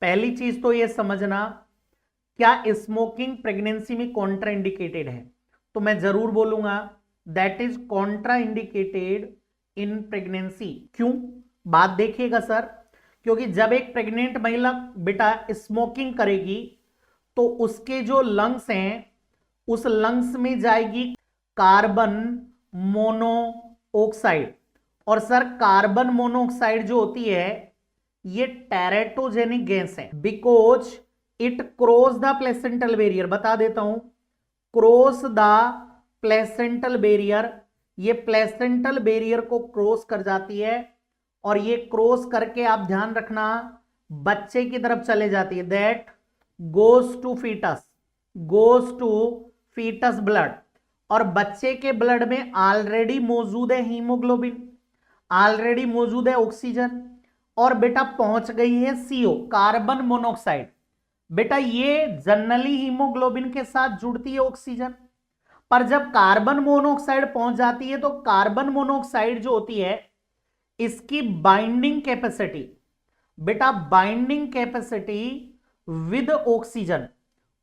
पहली चीज तो ये समझना, क्या स्मोकिंग प्रेगनेंसी में कॉन्ट्रा इंडिकेटेड है? तो मैं जरूर बोलूंगा that is Contra indicated in pregnancy. क्यों? बात देखिएगा सर, क्योंकि जब एक प्रेग्नेंट महिला बेटा स्मोकिंग करेगी तो उसके जो लंग्स हैं उस लंग्स में जाएगी कार्बन मोनोऑक्साइड। और सर कार्बन मोनोऑक्साइड जो होती है ये टेरेटोजेनिक गैस है, because it cross the placental barrier. बता देता हूं, क्रॉस द प्लेसेंटल बैरियर, ये प्लेसेंटल बैरियर को क्रॉस कर जाती है और ये क्रॉस करके आप ध्यान रखना बच्चे की तरफ चले जाती है। That goes to foetus, goes to foetus blood. और बच्चे के ब्लड में ऑलरेडी मौजूद है हीमोग्लोबिन, ऑलरेडी मौजूद है ऑक्सीजन, और बेटा पहुंच गई है सीओ कार्बन मोनोऑक्साइड। बेटा ये जनरली हीमोग्लोबिन के साथ जुड़ती है ऑक्सीजन, पर जब कार्बन मोनोऑक्साइड पहुंच जाती है तो कार्बन मोनोऑक्साइड जो होती है इसकी बाइंडिंग कैपेसिटी, बेटा binding capacity with oxygen,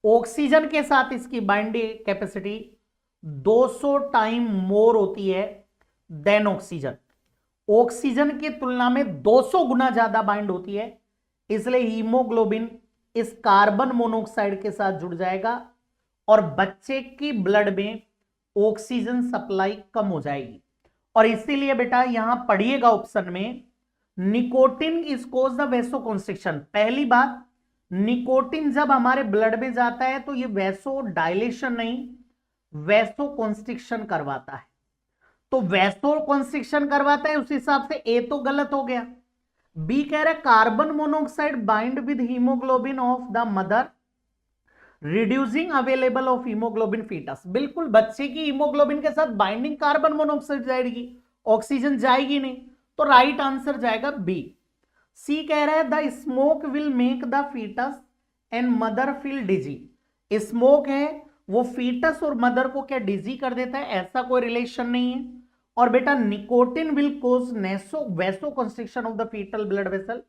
oxygen के साथ इसकी बाइंडिंग कैपेसिटी 200 टाइम मोर होती है देन ऑक्सीजन। ऑक्सीजन की तुलना में 200 गुना ज्यादा बाइंड होती है, इसलिए हीमोग्लोबिन इस कार्बन मोनोऑक्साइड के साथ जुड़ जाएगा और बच्चे की ब्लड में ऑक्सीजन सप्लाई कम हो जाएगी। और इसीलिए बेटा यहां पढ़िएगा ऑप्शन में, निकोटिन इज कॉज द वैसोकंस्ट्रिक्शन। पहली बात, निकोटिन जब हमारे ब्लड में जाता है तो ये वैसो डायलेशन नहीं, वैसोकंस्ट्रिक्शन करवाता है। तो वैसोकंस्ट्रिक्शन करवाता है, उस हिसाब से ए तो गलत हो गया। बी कह रहा है carbon monoxide bind with haemoglobin of the mother reducing available of haemoglobin foetus. बिल्कुल बच्चे की हीमोग्लोबिन के साथ बाइंडिंग कार्बन मोनोऑक्साइड जाएगी, ऑक्सीजन जाएगी नहीं, तो राइट आंसर जाएगा बी। सी कह रहा है the smoke will make the foetus and mother feel dizzy. Smoke है वो फीटस और मदर को क्या डिजी कर देता है? ऐसा कोई रिलेशन नहीं है। और बेटा nicotine will cause vasoconstriction of the foetal blood vessel.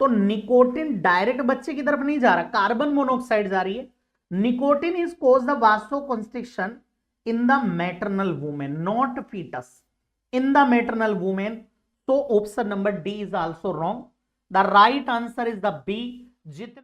तो निकोटिन डायरेक्ट बच्चे की तरफ नहीं जा रहा, कार्बन मोनोऑक्साइड जा रही है। Nicotine is cause the vasoconstriction in the maternal women, not foetus, in the maternal women. तो option number D is also wrong. The right answer is the B. जितने